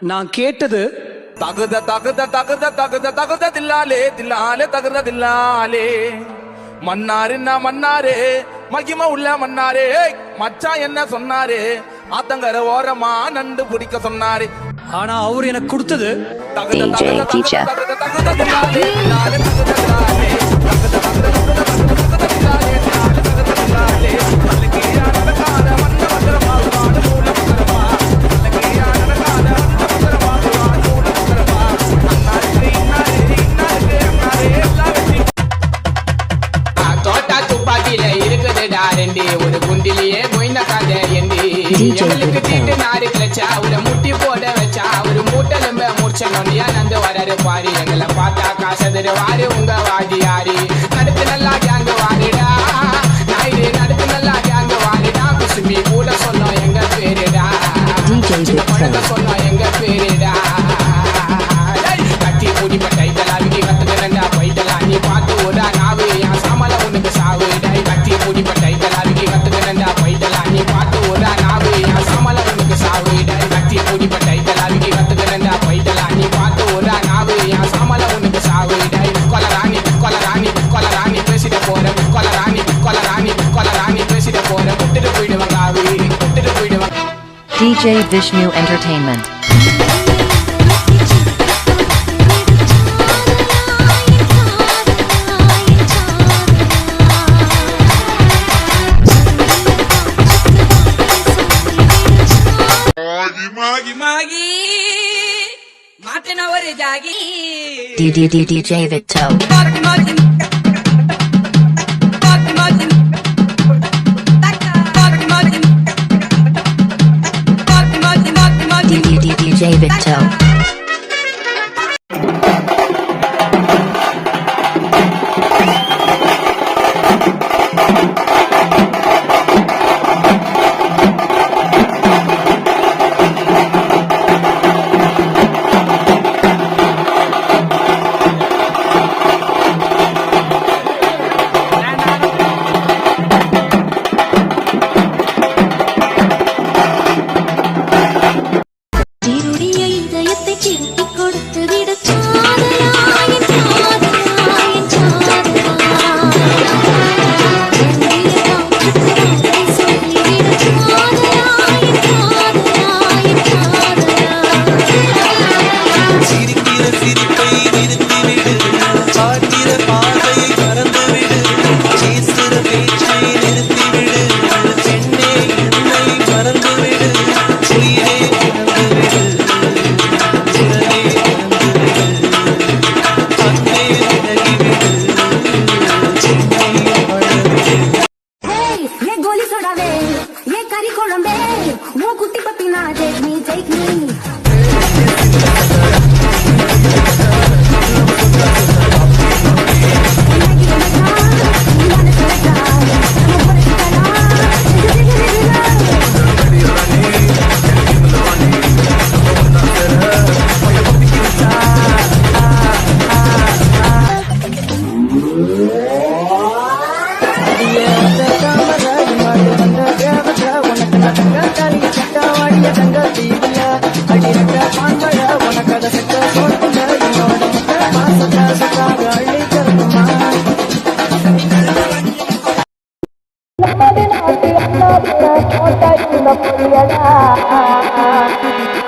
நான் கேட்டது தகுத தகுத தகுத தகுத தகுத தில்லாலே தில்லாலே தகுத தில்லாலே மன்னாருன்னா மன்னாரே மகிம உள்ள மன்னாரே மச்சான் என்ன சொன்னாரு ஆத்தங்கர ஓரமா நண்டு பிடிக்க சொன்னாரு. ஆனா அவர் எனக்கு கொடுத்தது தகுத தகுத தகுத தகுத தகுத தில்லாலே தில்லாலே தகுத தில்லாலே தகுத தகுத தகுத தகுத தில்லாலே தில்லாலே தகுத தில்லாலே மல்லிகையா நடக்காத வண்ண வந்தரமா வாடு மூல வந்தரமா மல்லிகையா நடக்காத வண்ண வந்தரமா வாடு மூல வந்தரமா அன்னாரே இன்னாரே இன்னாரே அன்னாரே எல்லாம் வெற்றி. தோட்டா துப்பாக்கியில இருக்குதுடா ரெண்டி ஒரு குண்டிலேயே மொய்ந்த காதை எந்தி எங்களுக்கு தீட்டு நாடு கிளச்சா ஒரு முட்டி போட வச்சா ஒரு மூட்டலும்ப முடிச்ச நொண்டியா நந்து வராரு பாரு எங்களை பார்த்தா காசதுரு வாரு உங்க வாதி யாரு நடுத்து நல்லா கேங்க வாருடா நாயுடு நடுத்து நல்லா கேங்க வாருடா குசுமி கூட சொன்னோம் எங்க பேருடா சின்ன குழந்தை சொன்னோம் எங்க பேருடா கத்தி கூடிப்பட்ட இதெல்லாம் விக்கி கத்துக்கிறா பைட்டலா நீ பார்த்து ஓடா நாவு என் சாமல உனக்கு சாவு டை கத்தி கூடிப்பட்ட இதெல்லாம் விக்கி கத்துக்கிறா பைட்டலா நீ பார்த்து ஓடா நாவு என் சாமல உனக்கு சாவு டை கத்தி கூடிப்பட்ட இதெல்லாம் விக்கி கத்துக்கிறா பைட்டலா நீ பார்த்து ஓடா நாவு என் சாமல உனக்கு சாவு டை கொலராணி கொலராணி கொலராணி பேசிட போறேன் கொலராணி கொலராணி கொலராணி பேசிட போறேன் விட்டுட்டு போயிடுவாங்க ஆவி விட்டுட்டு போயிடுவாங்க. DJ Vishnu Entertainment. DJ Victo. DJ Victo.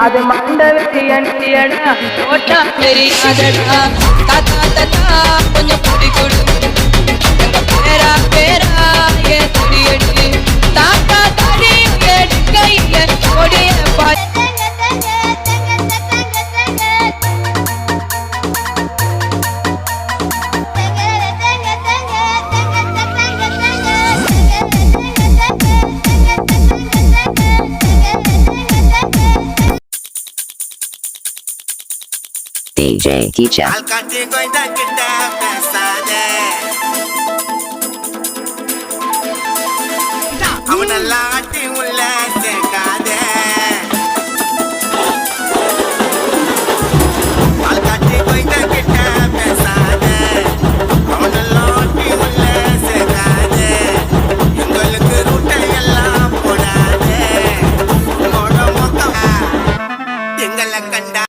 அது மண்டலத்தி அண்டியடா ஓட்டா தெரியாதடா தாத்தா தாத்தா கொஞ்சம் குடி கொடு எங்க பேரா பேரா ஏ குடியடி தாத்தா தாடி எடுக்கைய கொடிய பாத்து DJ Teacher. அவனெல்லாம் ஆட்டி உள்ள சேர்க்காத ஆள்காட்டி போயிட்ட கிட்ட பேசாத அவனெல்லாம் ஆட்டி உள்ள சேர்க்காத எங்களுக்கு ரூட்டை எல்லாம் போடாத உங்களோட மொத்தம் எங்கள் கண்டா